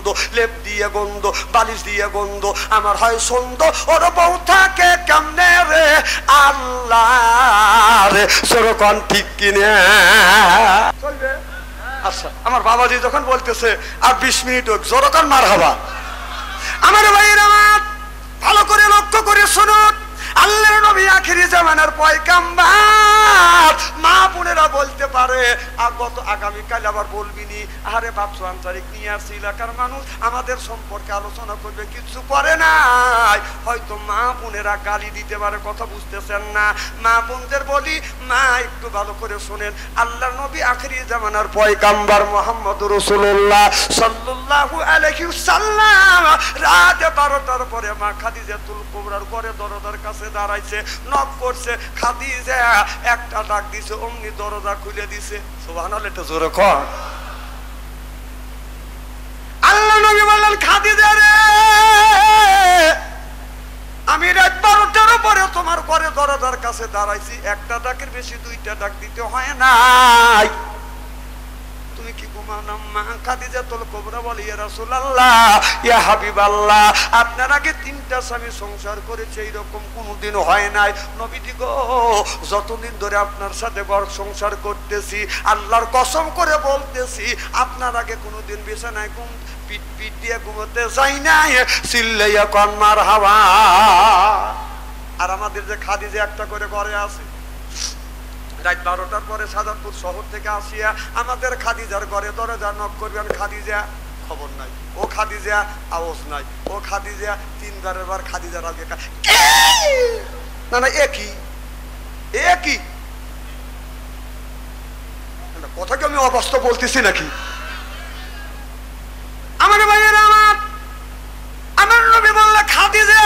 গন্ধ, লেপ দিয়ে গন্ধ, বালিশ দিয়ে গন্ধ, আমার হয় সন্দ, ওর বউ থাকে কেমনে রে আল্লাহ রে, সেরকম ঠিক কিনে চলবে। আচ্ছা, আমার বাবাজি যখন বলতেছে আর 20 মিনিট হোক, জোরকান মার হবা। আমার ভাইয়ের আমার ভালো করে লক্ষ্য করে শুনুন, আল্লাহর নবী আখিরি জামানার পয়গাম্বার। মা বোনেরা বলতে পারে আগামীকাল আবার বলবিনি, আরে ভাবছো আন্তরিক নিয়ে আসছি এলাকার মানুষ আমাদের সম্পর্কে আলোচনা করবে, কিছু করে নাই। হয়তো মা বোনেরা গালি দিতে পারে, কথা বুঝতেছেন না। মা বোনদের বলি, মা একটু ভালো করে শোনেন, আল্লাহর নবী আখিরি জামানার পয়গাম্বার মুহাম্মদুর রাসূলুল্লাহ সাল্লাল্লাহু আলাইহি ওয়াসাল্লাম রাত 12টার পরে মা খাদিজাতুল কুবরার ঘরে দরজার কাছে দাঁড়াইছে, নক করছে। খাদিজা একটা ডাক দিছে, অমনি দরজা খুলে দিছে। সুবহানাল্লাহ, এটা জোরে কর। আল্লাহ নবী বললেন, খাদিজা রে, আমি রাত 12টার পরে তোমার ঘরে দরজার কাছে দাঁড়াইছি, একটা ডাকের বেশি 2টা ডাক দিতে হয় নাই, তুমি কি ঘুমাও না? মা খাদিজাতুল কুবরা বলে, ইয়া রাসূলুল্লাহ, ইয়া হাবিবাল্লাহ, আপনার আগে 3টা স্বামী সংসার করেছে, এইরকম কোনোদিন হয় নাই নবীজি গো। যতদিন ধরে আপনার সাথে ঘর সংসার করতেছি, আল্লাহর কসম করে বলতেছি, আপনার আগে কোনোদিন বিছানায় পিট দিয়ে ঘুমোতে যাই নাই। চিল্লাইয়া কোন মারহাবা। আর আমাদের যে খাদিজা একটা করে ঘরে আছে, রাত 12টার পরে সাজাদপুর শহর থেকে আসিয়া আমাদের খাদিজার ঘরে দরজা নক করবেন, খাদিজা খবর নাই, ও খাদিজা আওয়াজ নাই, ও খাদিজা 3 বার খাদিজার আগে না না একই কথা কি আমি অবাস্তব বলতেছি নাকি? আমার ভাইয়েরা, আমার নবী বললে খাদিজা,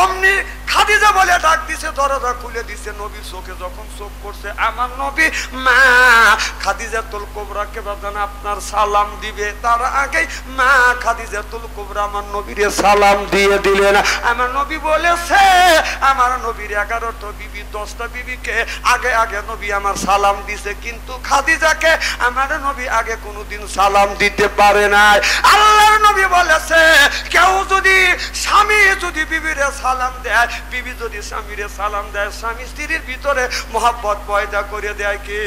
অমনি খাদিজা বলে ডাক দিছে, দরজা খুলে দিছে। নবীর চোখে যখন চোখ পড়ছে, আমার নবী মা খাদিজাতুল কুবরাকে বাজান আপনার সালাম দিবে, তার আগে মা খাদিজাতুল কুবরা আমার নবীরে সালাম দিয়ে দিলেন। আমার নবী বলেছে, আমার নবীর 11টা বিবি 10টা বিবিকে আগে আগে নবী আমার সালাম দিছে, কিন্তু খাদিজাকে আমার নবী আগে কোনোদিন সালাম দিতে পারে নাই। আল্লাহর নবী বলেছে, কেউ যদি স্বামী যদি বিবিরে সালাম দেয়, বিবি যদি স্বামীরে সালাম দেয়, স্বামী স্ত্রীর ভিতরে মহব্বত পয়দা করে দেয় কে?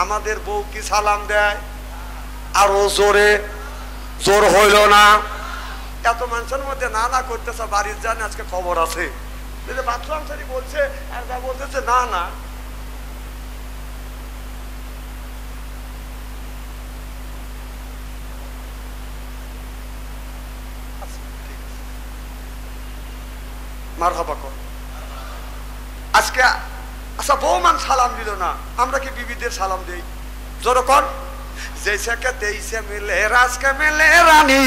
আমাদের বউ কি সালাম দেয়? আরো জোরে, জোর হইল না। এত মানুষের মধ্যে না না করতেছে, বাড়ির জানে আজকে খবর আছে, বাথরুম সারি বলছে আর যা বলতেছে না না। মারহাবা কর। আজকে আচ্ছা বৌমান সালাম দিল না, আমরা কি বিবিদের সালাম দেই? যখন जैसे के तैसे मिले राज के मिले रानी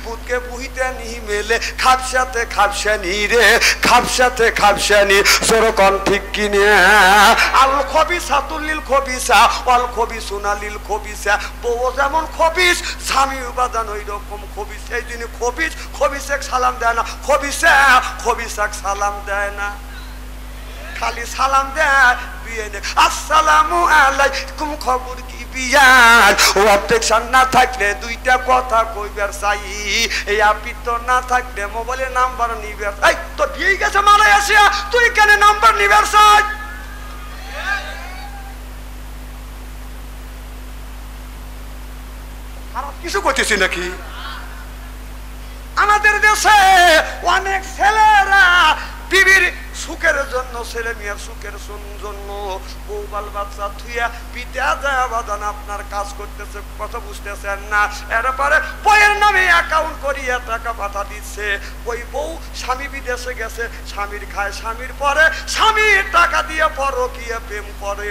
पुत के बुहिते नहीं मिले खापसाते खापसानी रे खापसाते खापसानी सरोकन ठीक किने आल खबिसातुल लिल खबिसा अल खबिसुना लिल खबिसा बউ যেমন খবিস স্বামী উপাদান ওই রকম খবিস। এই দিনে খবিস খবিসে সালাম দেয় না, খবিসা খবিসাক সালাম দেয় না, খালি সালাম দেয় বিয়ে নেই আসসালামু আলাইকুম খবর কি বিয়ান। ও অবজেকশন না থাকলে দুইটা কথা কইবার চাই, এই আপিত না থাকলে মোবাইলের নাম্বার নিবার। এই তো ঠিক আছে মারাই আসিয়া তুই কেন নাম্বার নিবার চাই? খারাপ কিছু করতেছি নাকি? আমাদের দেশে অনেক ছেলেরা বিবির সুখের জন্য ছেলে মেয়ের সুখের জন্য বউ বাল বাচ্চা থুইয়া পিতা যায় বাদান আপনার কাজ করতেছে, কথা বুঝতেছেন না। এরপরে বইয়ের নামে অ্যাকাউন্ট করিয়া টাকা পাঠা দিচ্ছে, ওই বউ স্বামী বিদেশে গেছে, স্বামীর খায়, স্বামীর পরে স্বামীর টাকা দিয়ে পরকীয়া প্রেম করে।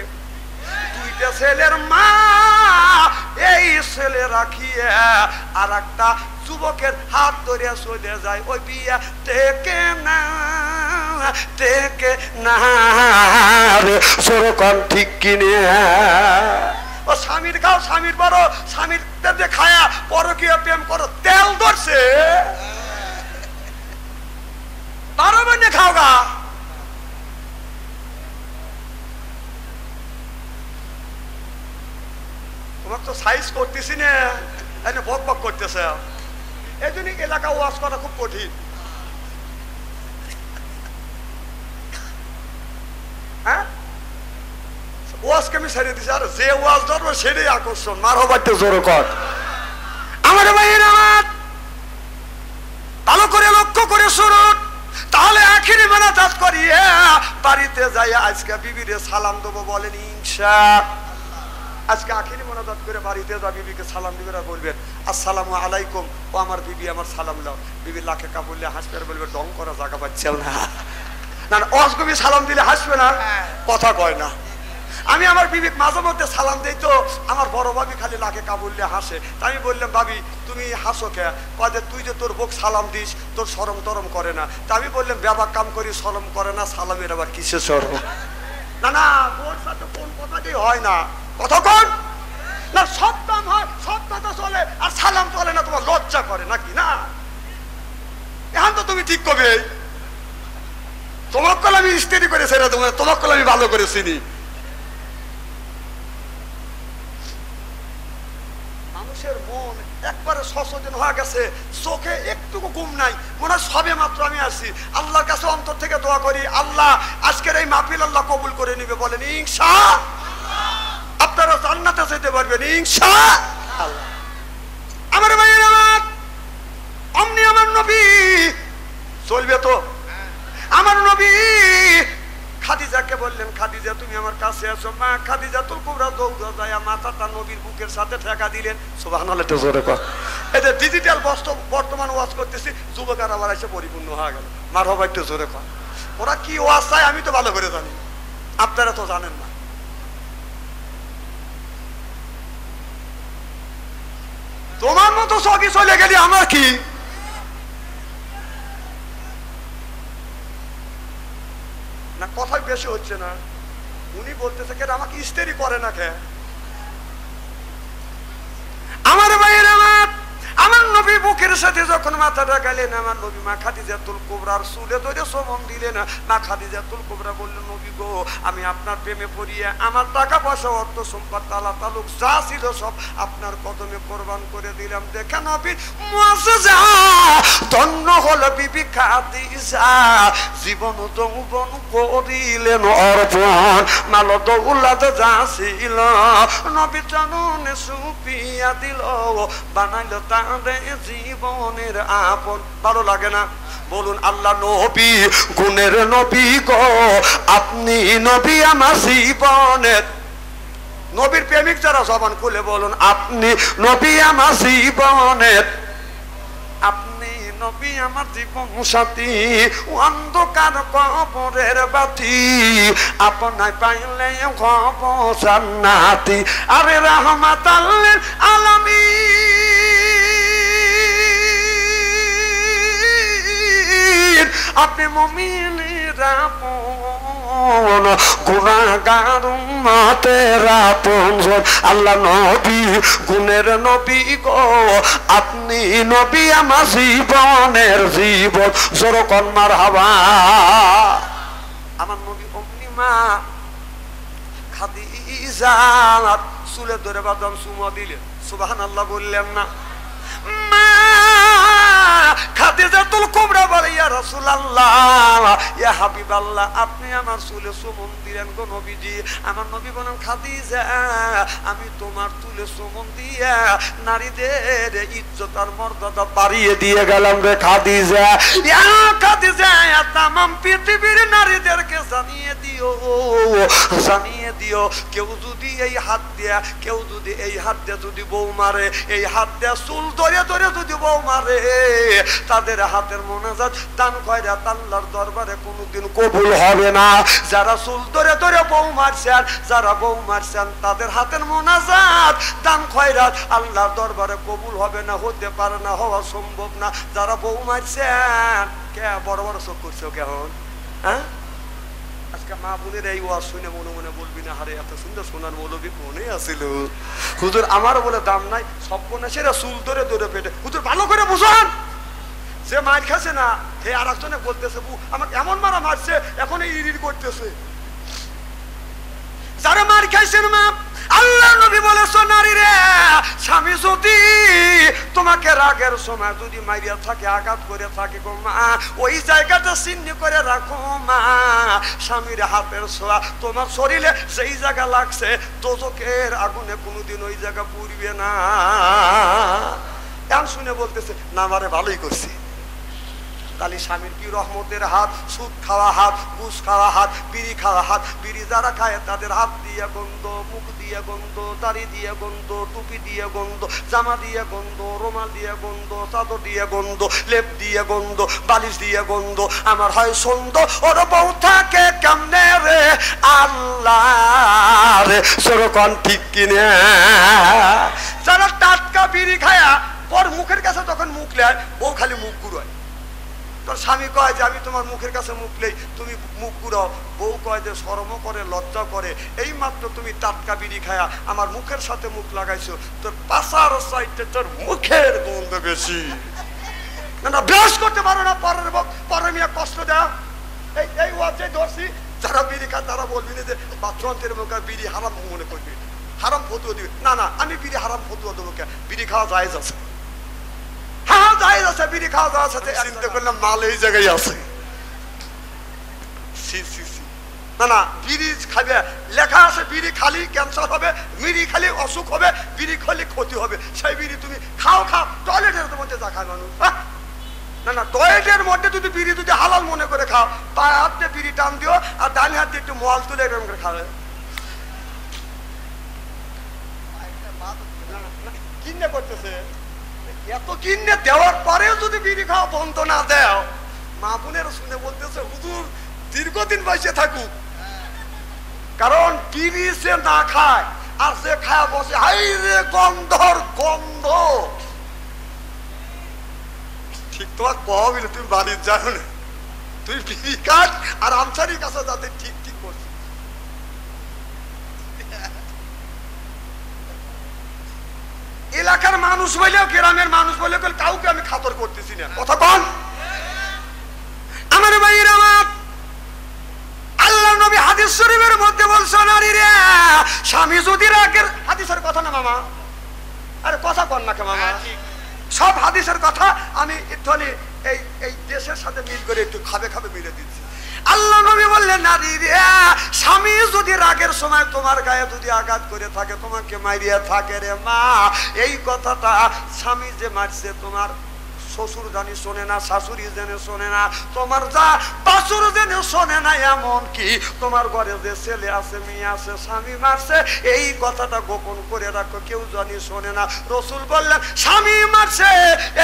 দুইটা ছেলের মা এই ছেলে রাখিয়া আর একটা যুবকের হাত ধরিয়া চলে যায়, ওই বিয়া টেকে না টেকে না রে সরকম ঠিক কিনে। ও স্বামীর খাও স্বামীর বড় স্বামীর তেলে খায়া পরকীয়া প্রেম করো, তেল ধরছে 12 মহিনে খাও গা। তোমার তো সাইজ করতেছি না, এনে বক বক করতেছে। এই জন্য এলাকা ওয়াজ করা খুব কঠিন। হ্যাঁ, ওয়াজকে আমি ছেড়ে দিছি, আর যে ওয়াজ ধরবো সেটাই আকর্ষণ। মারহাবা একটু জোরে কর। আমার ভাইয়ের আমার ভালো করে লক্ষ্য করে শুনুন, তাহলে আখিরি মোনাজাত করিয়ে বাড়িতে যাই আজকে বিবিরে সালাম দেবো, বলেন ইনশাআল্লাহ। আজকে আখিরি মোনাজাত করে বাড়িতে যা বিবিকে সালাম দিবেন আর বলবেন আসসালামু আলাইকুম, ও আমার বিবি আমার সালাম দাও। বিবি লাখে কাবুললে হাসবে আর বলবে ডং করা জায়গা পাচ্ছেও না। না অসগবি সালাম দিলে হাসবে না, কথা কয় না। আমি আমার বিবিক মাঝে মধ্যে সালাম দেই, তো আমার বড় ভাবি খালি লাখে কাবুললে হাসে। তাই আমি বললাম ভাবি তুমি হাসো কে? কয় যে তুই যে তোর বউক সালাম দিস তোর শরম টরম করে না। তা আমি বললাম ব্যাপার কাম করি শরম করে না, সালামের আবার কিসে শরম? না না, ওর সাথে কোন কথাটি হয় না, কথা কোন না, সব কাম হয়, সব কথা চলে, আর সালাম চলে না। তোমার লজ্জা করে নাকি? না, এখন তো তুমি ঠিক করবে। তোমার কল আমি স্টেডি করেছি না, তোমার কল আমি ভালো করে চিনি। মানুষের মন একবারে সচেতন হয়ে গেছে, চোখে একটুকু ঘুম নাই, মনে হয় সবে মাত্র আমি আসি। আল্লাহর কাছে অন্তর থেকে দোয়া করি, আল্লাহ আজকের এই মাহফিল আল্লাহ কবুল করে নিবে, বলেন ইনশাআল্লাহ। আপনারা জান্নাতে যেতে পারবেন ইনশাআল্লাহ। আমার ভাইয়ের আমার অমনি আমার নবী চলবে তো। আমার নবী খাদিজাকে বললেন খাদিজা তুমি আমার কাছে আসো। মা খাদিজাতুল কুবরা দৌড়া যায় মাথাটা নবীর বুকের সাথে ঠেকা দিলেন। সুবহানাল্লাহ তো জোরে কর। এই যে ডিজিটাল বর্তমান ওয়াজ করতেছি, যুবকেরা আবার এসে পরিপূর্ণ হয়ে গেল। মারহাবা একটু জোরে কর। ওরা কি ওয়াজ চায় আমি তো ভালো করে জানি, আপনারা তো জানেন না। তোমার মতো সবই চলে গেলি আমার কি? না কথাই বেশি হচ্ছে না। উনি বলতেছে কেন আমাকে ইস্তেরি করে না কে? আমার ভাইয়ের আমার নবী বুকের সাথে যখন মাথাটা গেলেন, আমার নবী মা খাদিজাতুল কুবরার চুলে ধরে চুমন দিলেন। মা খাদিজাতুল কুবরা বললেন নবী গো, আমি আপনার প্রেমে পড়িয়ে আমার টাকা পয়সা অর্থ সম্পদ তালা তালুক যা ছিল সব আপনার কদমে কোরবান করে দিলাম। দেখে নবী মুআজ্জিজা, ধন্য হলো বিবি খাদিজা, জীবন যৌবন করিলেন অর্পণ, মাল দৌলত যা ছিল নবী চরণে সুপিয়া দিল, বানাইল তারে জীবনের আপন। ভালো লাগে না? বলুন আল্লাহ নবী গুণের নবী গো, আপনি নবী আমার জীবনের। নবীর প্রেমিক যারা জবান খুলে বলুন আপনি নবী আমার জীবনের, আপনি নবী আমার জীবন সাথী, অন্ধকার কবরের বাতি, আপনায় পাইলে হব জান্নাতি। আরে রাহমাতাল লিল আলামিন, আপনি মুমিনের আপন, গুনাহগার উম্মতের আপনজন। আল্লাহ নবী গুণের নবী গো, আপনি নবী আমার জীবনের জীবন। জোরকন মারহাবা। আমার নবী অমনি মা খাদিজা চুলে ধরে বাদাম চুমা দিলেন। সুবহানাল্লাহ বললেন না? মা খাদিজাতুল কুবরা বলে ইয়া রাসূলুল্লাহ, ইয়া হাবিবাল্লাহ, আপনি আমার চুলে চুমন দিলেন গো নবীজি। আমার নবী বলেন খাদিজা, আমি তোমার চুলে চুমন দিয়া নারীদের ইজ্জত আর মর্যাদা বাড়িয়ে দিয়ে গেলাম রে খাদিজা। ইয়া খাদিজা, তামাম পৃথিবীর নারীদেরকে জানিয়ে দিও, জানিয়ে দিও, কেউ যদি এই হাত দিয়া, কেউ যদি এই হাত দিয়ে যদি বউ মারে, এই হাত দিয়া চুল ধরে ধরে যদি বউ মারে, তাদের হাতের মোনাজাত দান খয়রাত আল্লাহর দরবারে কোনোদিন কবুল হবে না। যারা চুল ধরে ধরে বউ মারছেন, যারা বউ মারছেন, তাদের হাতের মোনাজাত দান খয়রাত আল্লাহর দরবারে কবুল হবে না, হতে পারে না, হওয়া সম্ভব না। যারা বউ মারছেন, কে বড় বড় চোখ করছো কেমন? হ্যাঁ, আজকে মা বোনের এই ওয়াজ শুনে মনে মনে বলবি না, হারে এত সুন্দর সোনার মৌলবী মনে আসিল হুজুর, আমার বলে দাম নাই, সব সেরা চুল ধরে ধরে পেটে। হুজুর ভালো করে বুঝান, যে মার খাচ্ছে না হে আর একজনে বলতেছে আমাকে এমন মারা মারছে, এখন ইরির করতেছে। যারা মার খাইছেন মা, আল্লাহ আল্লাহ নবী বলেছ নারী রে, স্বামী যদি তোমাকে রাগের সময় যদি মাইরিয়া থাকে, আঘাত করে থাকে গো মা, ওই জায়গাটা চিহ্ন করে রাখো মা। স্বামীর হাতের ছোঁয়া তোমার শরীরে যেই জায়গা লাগছে, দোজখের আগুনে কোনোদিন ওই জায়গা পুড়বে না। এমন শুনে বলতেছে না, আমারে ভালোই করছি। তাহলে স্বামীর কি রহমতের হাত, সুদ খাওয়া হাত, ঘুষ খাওয়া হাত, বিড়ি খাওয়া হাত। বিড়ি যারা খায় তাদের হাত দিয়ে গন্ধ, মুখ দিয়ে গন্ধ, দাড়ি দিয়ে গন্ধ, টুপি দিয়ে গন্ধ, জামা দিয়ে গন্ধ, রুমাল দিয়ে গন্ধ, চাদর দিয়ে গন্ধ, লেপ দিয়ে গন্ধ, বালিশ দিয়ে গন্ধ। আমার হয় সন্দ ওর বউ থাকে কেমনে রে আল্লাহ রে, সেরকম ঠিক কিনে। যারা টাটকা বিড়ি খায়া পর মুখের কাছে তখন মুখ লেয়, ও খালি মুখ ঘুরায়। তোর স্বামী কয় যে আমি তোমার মুখের কাছে মুখ লেই, তুমি মুখ ঘুরাও। বউ কয় যে শরমও করে, লজ্জা করে, এই মাত্র তুমি টাটকা বিড়ি খায়া আমার মুখের সাথে মুখ লাগাইছো, তোর পাশার সাইডে তোর মুখের গন্ধ বেশি। না না, বেশ করতে পারো না, পরের পরে মিয়া কষ্ট দেয়া। এই ওয়াজে ধরছি, যারা বিড়ি খায় তারা বলবি না যে বাথরুমের মুখে বিড়ি হারাম মনে করবি, হারাম ফতুয়া দিবি। না না, আমি বিড়ি হারাম ফতুয়া দেবো কে? বিড়ি খাওয়া জায়েজ আছে, হ্যাঁ জায়েজ আছে, বিড়ি খাওয়া জায়েজ আছে। চিন্তা করলাম মাল এই জায়গায় আছে। না না, বিড়ি খাবে লেখা আছে, বিড়ি খালি ক্যান্সার হবে, বিড়ি খালি অসুখ হবে, বিড়ি খালি ক্ষতি হবে। সেই বিড়ি তুমি খাও, টয়লেটের মধ্যে যা খায় মানুষ। না না, টয়লেটের মধ্যে যদি বিড়ি যদি হালাল মনে করে খাও, পায়ে হাত দিয়ে বিড়ি টান দিও, আর ডান হাত দিয়ে একটু মল তুলে এরকম করে খাবে। কিনে করতেছে এত, কিনে দেওয়ার পরেও যদি বিড়ি খাওয়া বন্ধ না দেও, মা বোনের শুনে বলতেছে হুজুর দীর্ঘদিন বসে থাকুক। কারণ বিড়ি সে না খায়, আর সে খায় বসে, হাই রে গন্ধর গন্ধ। ঠিক তোমার কবিল, তুমি বাড়ির যাও না, তুই বিড়ি কাট আর আমসারির কাছে যাতে ঠিক ঠিক করছিস। এলাকার মানুষ বলেও, গ্রামের মানুষ বলে কাউকে আমি খাতর করতেছি না। কথা কন আমার ভাইয়ের আমার, আল্লাহ নবী হাদিস শরীফের মধ্যে বলছে নারী রে, স্বামী যদি রাগের, হাদিসের কথা না মামা, আরে কথা কন না কে মামা, সব হাদিসের কথা আমি একটুখানি এই দেশের সাথে মিল করে একটু খাবে মিলে দিচ্ছি। আল্লাহ নবী বললেন নারী রে, স্বামী যদি রাগের সময় তোমার গায়ে যদি আঘাত করে থাকে, তোমাকে মারিয়া থাকে রে মা, এই কথাটা স্বামী যে মারছে তোমার শ্বশুর জানি শোনে না, শাশুড়ি জেনে শোনে না, তোমার যা বাসুর জেনে শোনে না, এমন কি তোমার ঘরে যে ছেলে আছে, মেয়ে আছে, স্বামী মারছে, এই কথাটা গোপন করে রাখো, কেউ জানি শোনে না। রসুল বললেন স্বামী মারছে,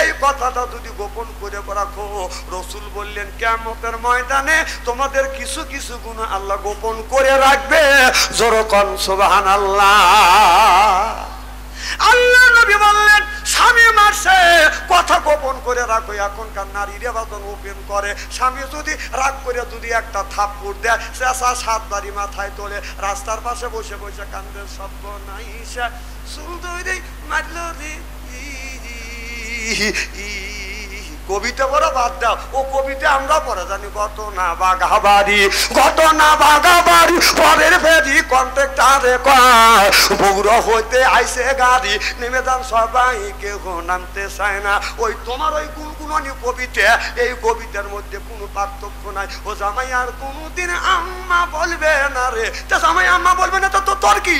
এই কথাটা যদি গোপন করে রাখো, রসুল বললেন কিয়ামতের ময়দানে তোমাদের কিছু কিছু গুণ আল্লাহ গোপন করে রাখবে। জোরকন সুবহানাল্লাহ। আল্লাহ নবী বললেন স্বামী মারছে, কথা গোপন করে রাখো। এখনকার নারীরা বাদন ওপেন করে, স্বামী যদি রাগ করে যদি একটা থাপ্পড় দেয়, চেঁচা সাত বাড়ি মাথায় তোলে, রাস্তার পাশে বসে বসে কান্দে, সব নাই সুন্দরী মারল রে। কবিতা পড়া বাদ দাও, ও কবিতা আমরা পড়া জানি, ঘটনা বাঘাবাড়ি, ঘটনা বাঘাবাড়ি, পরের ফেরি কন্ট্রাক্টরে কয়, বগুড়া হইতে আইসে গাড়ি, নেমে যান সবাই, কেউ নামতে চায় না। ওই তোমার ওই গুনগুনানি কবিতা, এই কবিতার মধ্যে কোনো পার্থক্য নাই। ও জামাই আর কোনোদিন আম্মা বলবে না রে, তা জামাই আম্মা বলবে না, তো তোর কি?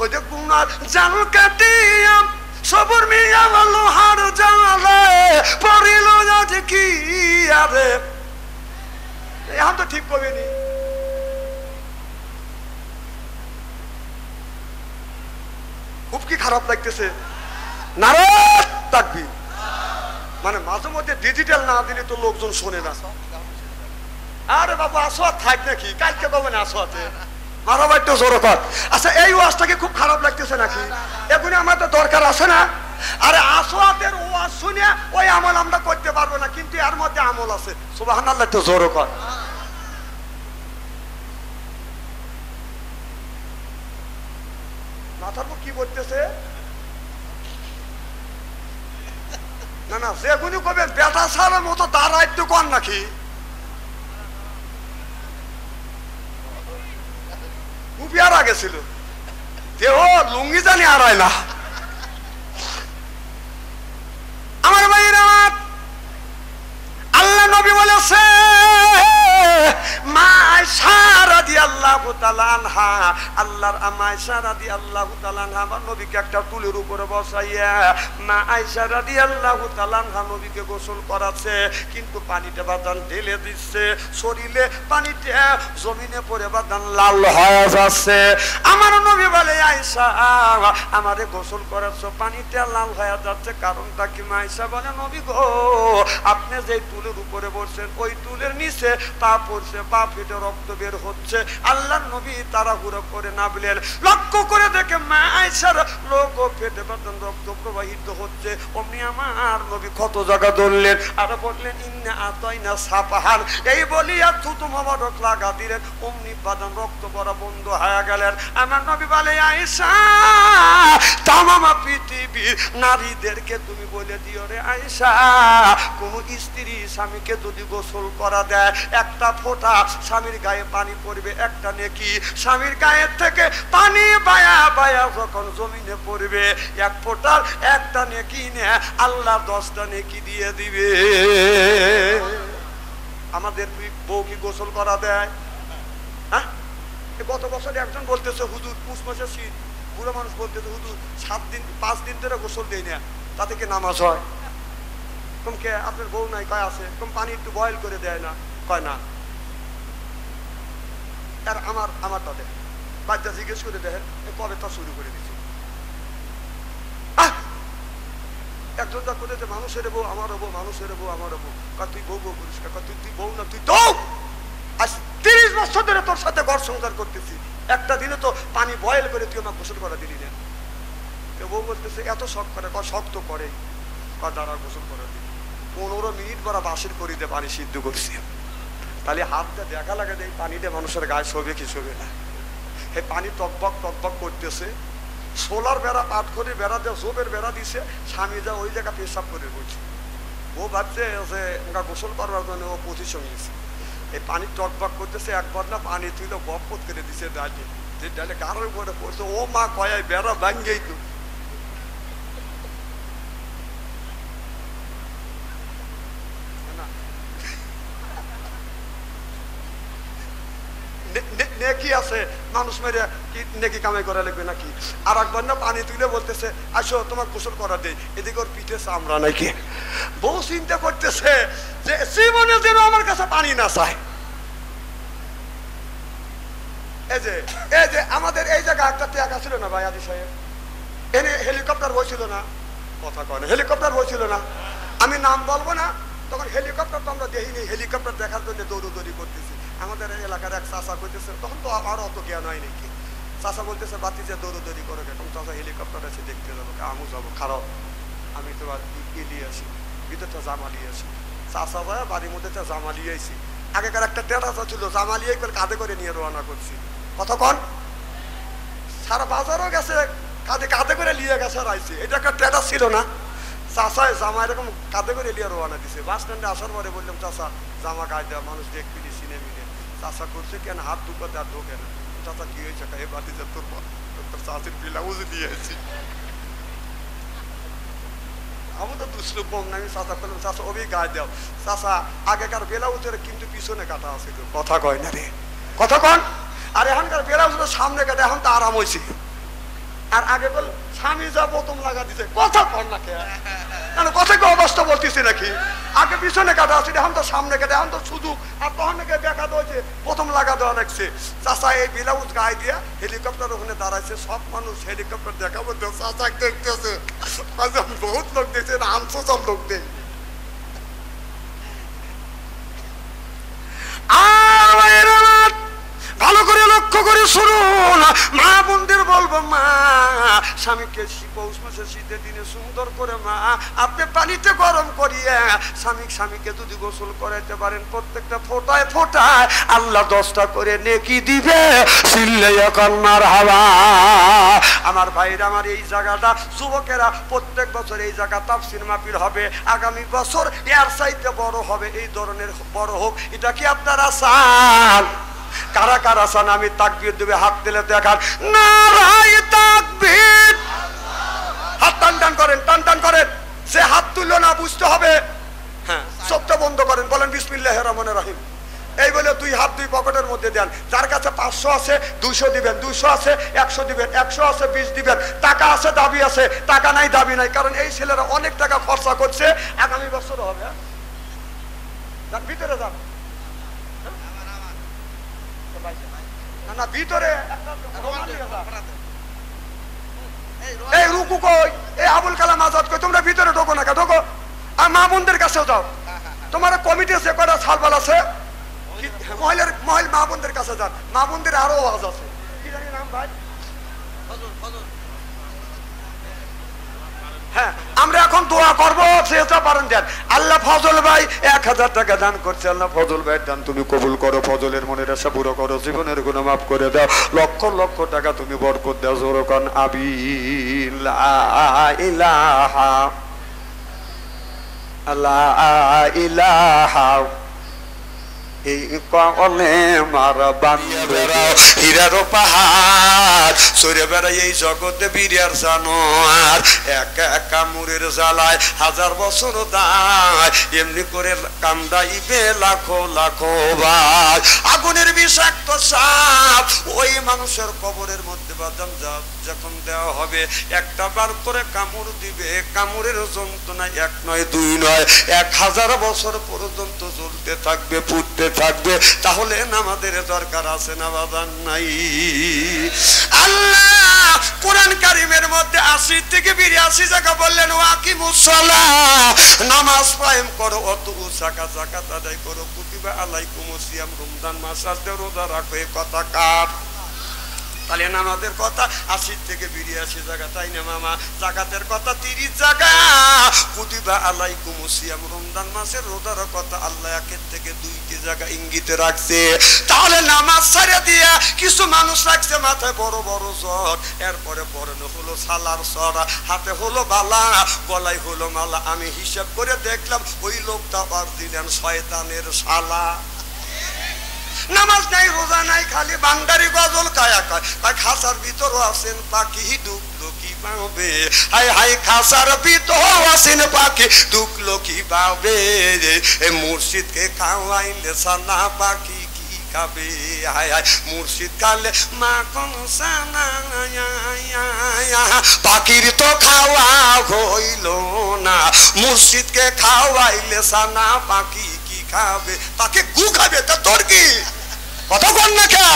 ওই যে গুনার জাল কাটিয়া সবর মিয়া লোহার জালে পড়িল আজ কি আরে, এখন তো ঠিক করবে নি। খুব কি খারাপ লাগতেছে, নারাজ তাকবীর। মানে মাঝে মধ্যে ডিজিটাল না দিলে তো লোকজন শোনে না। আরে বাবু আসো, থাক নাকি, কালকে পাবো না আসো আছে মারাবার তো জোর কর। আচ্ছা এই ওয়াজটাকে খুব খারাপ লাগতেছে নাকি? এখনই আমাদের দরকার আছে না? আরে আসোয়াতের ওয়াজ শুনে ওই আমল আমরা করতে পারবো না, কিন্তু এর মধ্যে আমল আছে। সুবহানাল্লাহ, তো জোর কর। মাথার কি বলতেছে? না না, যেগুনি কবে বেটা সারের মতো দাঁড়াইতে কর নাকি? বিয়ার আগে ছিল কেউ লুঙ্গি জানি আর হয় না। আমার ভাইরা, আল্লাহ নবী বলেছে মা আয়েশা রাদিয়াল্লাহু তাআলা আনহা, আল্লাহর আম্মা আয়েশা রাদিয়াল্লাহু তাআলা আনহা আমার নবীকে একটা টুলের উপরে বসাইয়া মা আয়েশা রাদিয়াল্লাহু তাআলা আনহা নবীকে গোসল করাচ্ছে, কিন্তু পানিটা বাদান ঢেলে দিচ্ছে, শরীরে পানিটা জমিনে পড়ে বাদান লাল হয়ে যাচ্ছে। আমার নবী বলে আয়েশা আমারে গোসল করাচ্ছ, পানিটা লাল হয়ে যাচ্ছে, কারণটা কি? মা আয়েশা বলে নবী গো, আপনি যে টুলের উপরে বসছেন ওই টুলের নিচে পা পড়ছে, পা ফেটে রক্ত বের হচ্ছে। আল্লাহর নবী তাড়াহুড়ো করে নামলেন, লক্ষ্য করে দেখে মা আয়েশার লোক ফেটে বাদান রক্ত প্রবাহিত হচ্ছে। অমনি আমার নবী কত জায়গা ধরলেন আর বললেন ইন্না আতাইনা সাফাহান, এই বলিয়া থুতু মোবারক লাগা দিলেন, অমনি বাদান রক্ত পড়া বন্ধ হয়ে গেলেন। আমার নবী বলে আয়েশা তামাম পৃথিবীর নারীদেরকে তুমি বলে দিও রে আয়েশা, কোন স্ত্রী স্বামীকে যদি গোসল করা দেয় একটা ফোঁটা স্বামীর গায়ে পানি পড়বে একটা নেকি, স্বামীর গায়ের থেকে পানি বায়া বায়া যখন জমিনে পড়বে এক ফোঁটার একটা নেকি নে আল্লাহ 10টা নেকি দিয়ে দিবে। আমাদের বউ কি গোসল করা দেয়? হ্যাঁ, গত বছর একজন বলতেছে হুজুর পুষ মাসে শীত, বুড়ো মানুষ বলতেছে হুজুর 7 দিন 5 দিন ধরে গোসল দেয় না, তাতে কি নামাজ হয়? কম কে আপনার বউ নাই? কয় আছে। কম পানি একটু বয়েল করে দেয় না? কয় না। আর আমার তাদের বাচ্চা জিজ্ঞেস করে দেখেন কবে তা শুরু করে দিচ্ছে। একজন যা করে মানুষের বউ আমারও বউ, মানুষের বউ আমারও বউ, তুই বউ বউ করিস, তুই বউ না, তুই তো আজ 30 বছর ধরে তোর সাথে ঘর সংসার করতেছি, একটা দিনে তো পানি বয়েল করে তুই আমার গোসল করা দিলি না। বউ বলতেছে এত শখ করে, শখ তো করে, দ্বারা গোসল করা দিলি 15 মিনিট বড় বাসির করি দিয়ে পানি সিদ্ধ করছি, তাহলে হাতটা দেখা লাগে এই পানিতে মানুষের গায়ে শোবে কি শোবে না। এই পানি টকবক টকবক করতেছে, সোলার বেড়া পাট করে বেড়া দেওয়া জোবের বেড়া দিছে, স্বামী যা ওই জায়গা পেশাব করে বলছে। ও ভাবছে যে ওরা গোসল করবার জন্য ও পজিশন নিয়েছে, এই পানি টকবক করতেছে, একবার না পানি তুইলে গপত করে দিছে ডালে, যে ডালে গাড়ের উপরে পড়ছে। ও মা কয় বেড়া ভাঙ্গেই তো। নেকি আছে মানুষ মেরে নেকি কামাই করা লাগবে নাকি? আর একবার না পানি তুলে বলতেছে আসো তোমার গোসল করা দেই, এদিকে ওর পিঠে চামড়া নাকি। বউ চিন্তা করতেছে যে জীবনে যেন আমার কাছে পানি না চায়। এই যে আমাদের এই জায়গা একটা ত্যাগ ছিল না ভাই আদি সাহেব, এনে হেলিকপ্টার হয়েছিল না? কথা কয় না, হেলিকপ্টার হয়েছিল না? আমি নাম বলবো না, তখন হেলিকপ্টার তো আমরা দেখিনি, হেলিকপ্টার দেখার জন্য দৌড়দৌড়ি করতেছি। আমাদের এলাকার এক চাষা করতেছে, তখন তো আর অত জ্ঞান হয় নাকি, চাষা বলতেছে বাতি যে দৌড়দৌড়ি করে, এখন চাষা হেলিকপ্টার আছে দেখতে যাবো, আমু যাবো খারাপ, আমি তো নিয়ে আসি ভিতরটা জামা নিয়ে আসি। চাষা যায় বাড়ির মধ্যে জামা নিয়ে আসি, আগেকার একটা টেরাসা ছিল, জামা নিয়ে করে কাঁধে করে নিয়ে রওনা করছি। কতক্ষণ সারা বাজারও গেছে, কাঁধে কাঁধে করে নিয়ে গেছে আর আইসি, এটা একটা টেরাস ছিল না। চাষায় জামা এরকম কাঁধে করে নিয়ে রওনা দিছে। বাস স্ট্যান্ডে আসার পরে বললাম চাষা জামা গায়ে দেওয়া মানুষ দেখবি সিনে মিলে। চাষা করছে কেন হাত ঢুকাতে আর ঢোকে না। চাষা কি হয়েছে? এ বাতি যে তোর চাষির ব্লাউজ দিয়ে আসছি। আমি তো দুষ্ট কম না, আমি চাষা করলাম চাষা ওই গায়ে দেও। চাষা আগেকার ব্লাউজের কিন্তু পিছনে কাটা আছে, কথা কয় না রে, কথা কন। আর এখনকার ব্লাউজ সামনে কাটে, এখন তো আরাম হয়েছে। আর আগে বল স্বামী যা বোতম লাগা দিছে, কথা কর না কে, কথা কি অবস্থা বলতেছি নাকি? আগে পিছনে কাটা আছে, এখন তো সামনে কাটে, এখন তো সুযোগ। আর তখন দেখা হয়েছে প্রথম লাগা দেওয়া লাগছে। চাষা এই ব্লাউজ গায়ে দিয়া হেলিকপ্টার ওখানে দাঁড়াইছে, সব মানুষ হেলিকপ্টার দেখা বলতে চাষা দেখতেছে। বহুত লোক দেখছে, আমসো সব লোক দেখ। ভালো করে লক্ষ্য করে শুনুন, মা বোনদের বলবো, মা স্বামীকে পৌষ মাসের শীতের দিনে সুন্দর করে মা আপনি পানিতে গরম করিয়ে স্বামীকে যদি গোসল করাইতে পারেন, প্রত্যেকটা ফোঁটায় ফোঁটায় আল্লাহ 10টা করে নেকি দিবে। আমার ভাইরা, আমার এই জায়গাটা যুবকেরা প্রত্যেক বছর এই জায়গা তাফসীর মাহফিল হবে, আগামী বছর এর চাইতে বড় হবে, এই ধরনের বড় হোক। এটা কি আপনারা চান? কারা কারা আছেন আমি তাকবীর দেবে হাত দিলে দেখান নারায়ে তাকবীর হাত টান টান করেন টান টান করেন সে হাত তুললো না বুঝতে হবে হ্যাঁ চোখটা বন্ধ করেন বলেন বিসমিল্লাহির রহমানির রহিম এই বলে দুই হাত দুই পকেটের মধ্যে দেন যার কাছে 500 আছে 200 দিবেন 200 আছে 100 দিবেন 100 আছে 20 দিবেন টাকা আছে দাবি আছে টাকা নাই দাবি নাই কারণ এই ছেলেরা অনেক টাকা খরচা করছে আগামী বছর হবে যান ভিতরে যান না না ভিতরে এই রুকু কই এই আবুল কালাম আজাদ কই তোমরা ভিতরে ঢোকো না ঢোকো আর মা বোনদের কাছেও যাও তোমার কমিটি আছে কয়টা সালবাল আছে মহিলা মা বোনদের কাছে যান মা বোনদের আরো আওয়াজ আছে কি জানি নাম ভাই হ্যাঁ আমরা এখন দোয়া করবো সেটা পারেন দেন আল্লাহ ফজল ভাই 1000 টাকা দান করছে আল্লাহ ফজল ভাই দান তুমি কবুল করো ফজলের মনের আশা পুরো করো জীবনের গুনাহ মাফ করে দাও লক্ষ লক্ষ টাকা তুমি বরকত দাও জোরকান আমিন লা ইলাহা লা ইলাহা এই কলে মার বানিয়ে বেড়াও হীরার পাহাড় সরে বেড়াই এই জগতে বীরের জানোয়ার একা একা মুরের জ্বালায় 1000 বছর দায় এমনি করে কান্দাইবে লাখো লাখো বার আগুনের বিষাক্ত সাপ ওই মানুষের কবরের মধ্যে বাদাম যখন দেওয়া হবে একটা বার করে কামড় দিবে কামড়ের যন্ত্রণা 1 নয় 2 নয় 1000 বছর পর্যন্ত জ্বলতে থাকবে পুড়তে থাকবে তাহলে নামাজের দরকার আছে না বাবা নাই আল্লাহ কোরআন কারীমের মধ্যে 80 থেকে 82 জায়গা বললেন ওয়াকিমুস সালাহ নামাজ কায়েম করো ওয়াতু যাকাত আদায় করো কুতিবা আলাইকুমুস সিয়াম রমজান মাস আসলে রোজা রাখো এই কথা কার তাহলে নামাজের কথা 80 থেকে 82 জায়গা তাই না মামা যাকাতের কথা 30 জায়গা কুতিবা আলাইকুমুস সিয়াম রমজান মাসের রোজার কথা আল্লাহ একের থেকে 2টি জায়গা ইঙ্গিতে রাখছে তাহলে নামাজ ছেড়ে দিয়ে কিছু মানুষ রাখছে মাথায় বড় বড় জ্বর এরপরে পরনে হলো সালার সরা হাতে হলো বালা গলায় হলো মালা আমি হিসাব করে দেখলাম ওই লোকটা আর দিলেন শয়তানের শালা নামাজ নাই রোজা নাই খালি বান্দারি গজল কায়া কয় খাসার ভিতর আছেন পাখি ঢুকলো কি পাবে হাই হাই খাসার ভিতর আছেন পাখি ঢুকলো কি পাবে মুর্শিদকে খাওয়াইলে সানা পাখি কি খাবে হাই হাই মুর্শিদ খালে মা কোন সানা পাখির তো খাওয়া হইল না মুর্শিদকে খাওয়াইলে সানা পাখি খাবে তাকে গু খাবে তা তোর কি কথা কর না কে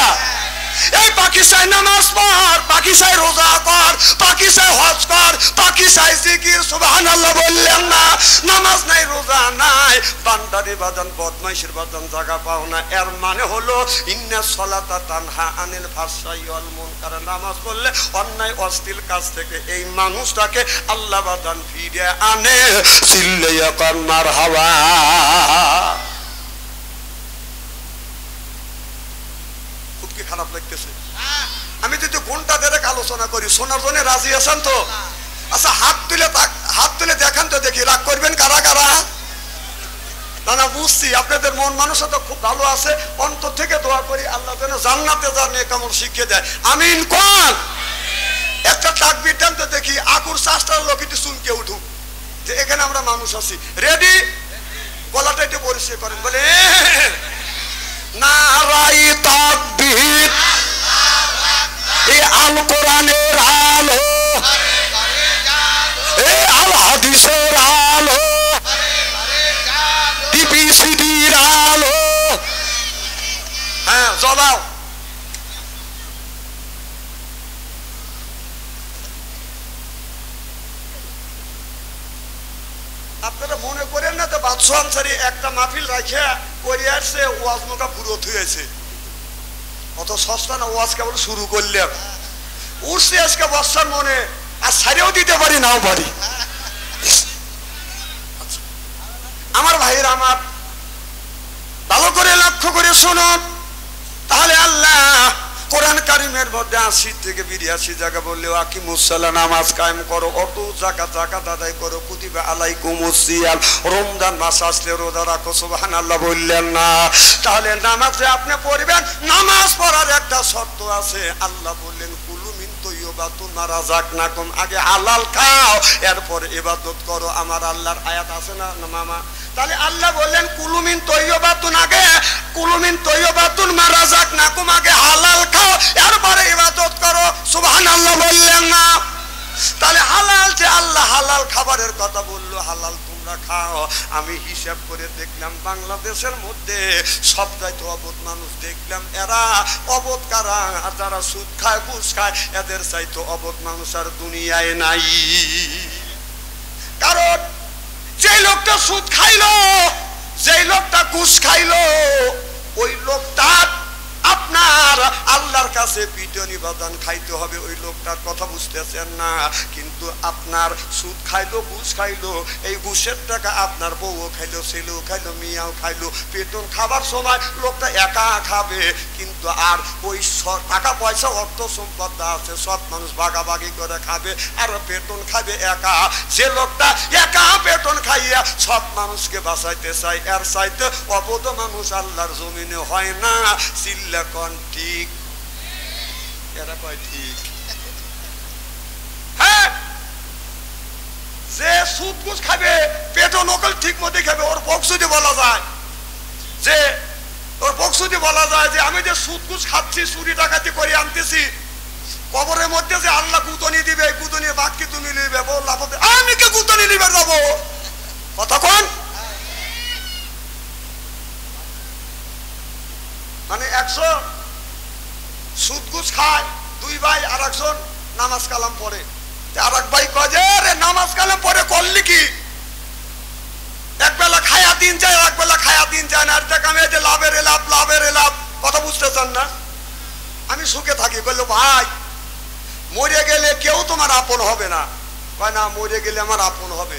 এই পাখি চাই নামাজ পড় পাখি চাই রোজা কর পাখি চাই হজ কর পাখি চাই জিকির সুবহানাল্লাহ বললেন না নামাজ নাই রোজা নাই বান্দারি বাদান বদমাইশের বাদান জায়গা পাও না এর মানে হলো ইন্না সলাতা তানহা আনিল ফাহশাই ওয়াল মুনকার নামাজ পড়লে অন্যায় অশ্লীল কাজ থেকে এই মানুষটাকে আল্লাহ বাদান ফিরিয়ে আনে চিল্লাইয়া কর মারহাবা কি খারাপ লাগতেছে আমি যদি ঘন্টা দেড়েক আলোচনা করি শোনার জন্য রাজি আছেন তো আচ্ছা হাত তুলে দেখান তো দেখি রাগ করবেন কারা কারা না না বুঝছি আপনাদের মন মানসিকতা খুব ভালো আছে অন্তর থেকে দোয়া করি আল্লাহ যেন জান্নাতে যান কেমন শিখিয়ে দেয় আমিন কোন একটা তাকবীর দেন তো দেখি আকুর শাস্ত্রের লোক একটু শুনকে উঠুক যে এখানে আমরা মানুষ আছি রেডি গলাটা একটু পরিষ্কার করেন বলে নারায়ে তাকবীর এ আল কোরআনের আলো এ আল হাদিসের আলো টিপিসিডির আলো হ্যাঁ জ্বলাও আপনারা মনে করেন না তো বাদশাহ আনসারী একটা মাহফিল রাখে করে আসছে ওয়াজ মোকা পুরো থুয়েছে অত সস্তা না ওয়াজ কেবল শুরু করলাম উঠছে আজকে বর্ষার মনে আর ছাড়িয়েও দিতে পারি নাও পারি আমার ভাইয়ের আমার ভালো করে লক্ষ্য করে শুনুন তাহলে আল্লাহ কোরআন কারিমের মধ্যে 80 থেকে 82 জায়গা বললেও আকিমুসসালাহ নামাজ কায়েম করো, অতু যাকাত আদায় করো, কুতিবা আলাইকুমুস সিয়াম রমজান মাস আসলে রোজা রাখো, সুবহানাল্লাহ বললেন না? তাহলে নামাজে আপনি পড়বেন, নামাজ পড়ার একটা শর্ত আছে। আল্লাহ বললেন কুলু মিন তাইয়্যিবাতুন মা রাযাকনাকুম, আগে হালাল খাও এরপর ইবাদত করো। আমার আল্লাহর আয়াত আছে না মামা? তাহলে আল্লাহ বললেন কুলু মিন তাইয়্যিবাতুন, আগে কুলু মিন তাইয়্যিবাতুন মা রাযাকনাকুম, আগে হালাল খাও এরপরে ইবাদত করো, সুবহানাল্লাহ বললেন না? তাহলে হালাল, যে আল্লাহ হালাল খাবারের কথা বললো, হালাল তোমরা খাও। আমি হিসাব করে দেখলাম বাংলাদেশের মধ্যে সবচাইতে অবধ মানুষ দেখলাম এরা অবধ কারা, আর যারা সুদ খায় ঘুষ খায় এদের চাইতে অবধ মানুষ আর দুনিয়ায় নাই। কারণ যে লোকটা সুদ খাইলো, যে লোকটা ঘুষ খাইলো, ওই লোকটা আপনার আল্লাহর কাছে পিটনি বাদান খাইতে হবে, ওই লোকটার কথা বুঝতেছেন না। কিন্তু আপনার সুদ খাইলো ঘুষ খাইলো, এই ঘুষের টাকা আপনার বউও খাইলো, ছেলেও খাইলো, মিয়াও খাইলো, বেতন খাবার সময় লোকটা একা খাবে। কিন্তু আর ওই টাকা পয়সা অর্থ সম্পদ আছে সব মানুষ ভাগাভাগি করে খাবে, আর বেতন খাবে একা। যে লোকটা একা বেতন খাইয়া সব মানুষকে বাঁচাইতে চায়, এর চাইতে অবধ মানুষ আল্লাহর জমিনে হয় না। চিল্লা কোন ঠিক? এরা কয় ঠিক। হ্যাঁ, যে সুদ ঘুষ খাবে বেতন ওকে ঠিক মতো খাবে, ওর বকসুদি বলা যায়, যে ওর বকসুদি বলা যায় যে আমি যে সুদ ঘুষ খাচ্ছি, চুরি ডাকাতি করে আনতেছি, কবরের মধ্যে যে আল্লাহ গুতনি দিবে, গুতনির বাকি তুমি নিবে, বললাম আমি কে গুতনি নিবে যাবো? কতক্ষণ মানে 100 সুদ ঘুষ খায়, 2 ভাই, আর একজন নামাজ কালাম পড়ে। আর এক ভাই কয় যে রে নামাজ কালাম পড়ে করলি কি? একবেলা খায়া দিন যায়, একবেলা খায়া দিন যায় না, আর দেখামে যে লাভের লাভ, লাভের লাভ। কথা বুঝতেছেন না? আমি সুখে থাকি। বললো ভাই মরে গেলে কেউ তোমার আপন হবে না। কয় না, মরে গেলে আমার আপন হবে।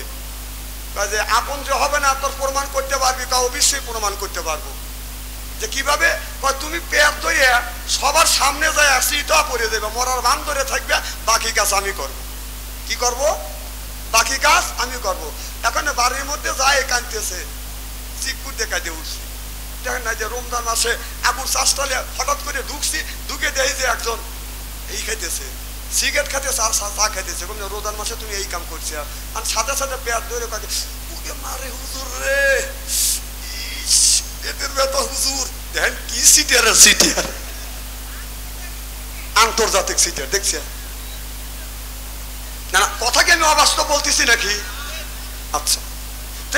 কয় যে আপন যে হবে না তোর প্রমাণ করতে পারবি? কা অবশ্যই প্রমাণ করতে পারবো। যে কিভাবে? তুমি পেট ধরে সবার সামনে যায় সিটা পরে দেবে, মরার ভান ধরে থাকবে, বাকি কাজ আমি করব। কি করব? বাকি কাজ আমি করব। এখন বাড়ির মধ্যে যায় কাঁদতেছে, চিকুর দেখা দিয়ে উঠছি, দেখেন না যে রমজান মাসে আগুর চাষটালে হঠাৎ করে ঢুকছি, ঢুকে দেয় যে একজন এই খাইতেছে, সিগারেট খাইতেছে আর চা খাইতেছে। রোজান মাসে তুমি এই কাম করছে, আর সাথে সাথে পেট ধরে কাঁদে, ওকে মারে হুজুর রে, পেটের ব্যথা হুজুর। দেখেন কি সিটিয়ার, সিটিয়ার আন্তর্জাতিক সিটিয়ার দেখছে না? কথা কি আমি অবাস্তব বলতেছি নাকি? আচ্ছা, তো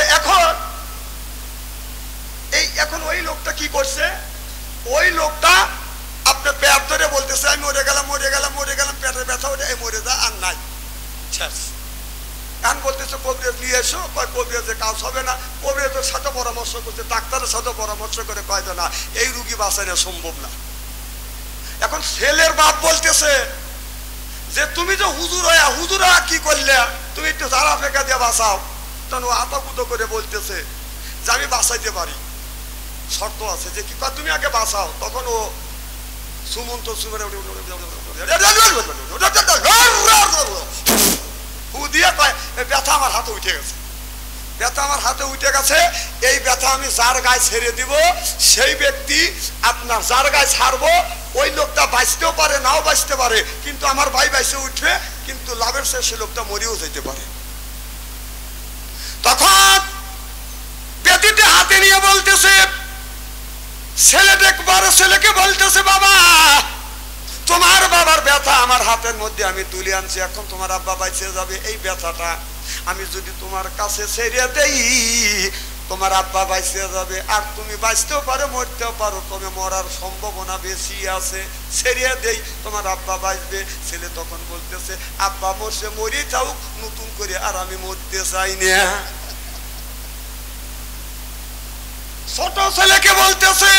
এখন ওই লোকটা কি করছে? ওই লোকটা আপনার পেট ধরে বলতেছে আমি মরে গেলাম, মরে গেলাম, মরে গেলাম, পেটের ব্যথা ওঠে, মরে যা আর নাই। এখন বলতেছে কবিরাজ নিয়ে এসো, কয় কবিরাজের কাজ হবে না। কবিরাজের সাথে পরামর্শ করছে, ডাক্তারের সাথে পরামর্শ করে কয় না এই রুগী বাঁচানো সম্ভব না। এখন ছেলের বাপ বলতেছে যে তুমি যে হুজুর হয়ে হুজুরা কি করলে, তুমি একটু ঝাড়া ফেঁকা দিয়ে বাঁচাও। তখন ও আতাপুতো করে বলতেছে যে আমি বাঁচাইতে পারি, শর্ত আছে। যে কি তুমি আগে বাঁচাও। তখন ও সুমন্ত সুমের দিয়ে কয় ব্যথা আমার হাতে উঠে গেছে, ব্যথা আমার হাতে উঠে গেছে, এই ব্যথা আমি যার গায়ে ছেড়ে দিব, সেই ব্যক্তি আপনার যার গায়ে ছাড়বো ওই লোকটা বাঁচতেও পারে, নাও বাঁচতে পারে, কিন্তু আমার ভাই বাইসে উঠবে, কিন্তু লাভের শেষে লোকটা মরেও যেতে পারে। তখন ব্যক্তিতে হাতে নিয়ে বলতেছে, ছেলে দেখবার ছেলেকে বলতেছে বাবা তোমার বাবার ব্যথা আমার হাতের মধ্যে আমি তুলে আনছি, এখন তোমার আব্বা বাইচে যাবে। এই ব্যথাটা আমি যদি তোমার কাছে ছেড়ে দেই তোমার আব্বা বাইচে যাবে, আর তুমি বাঁচতেও পারো মরতেও পারো, তবে মরার সম্ভাবনা বেশি আছে, ছেড়ে দেই তোমার আব্বা বাঁচবে। ছেলে তখন বলতেছে আব্বা মরছে, মরে যাও নতুন করে, আর আমি মরতে চাই না। ছোট ছেলেকে বলতেছে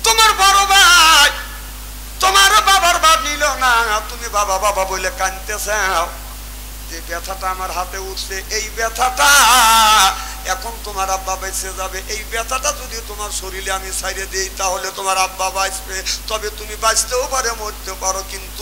তোমার বড় ভাই তোমার বাবার বাদ নিল না, তুমি বাবা বাবা বলে কাঁদতে চাও। যে ব্যথাটা আমার হাতে উঠছে, এই ব্যথাটা এখন তোমার আব্বা বেঁচে যাবে, এই ব্যথাটা যদি তোমার শরীরে আমি ছাইড়ে দিই তাহলে তোমার আব্বা বাঁচবে, তবে তুমি বাঁচতেও পারে মরতে পারো, কিন্তু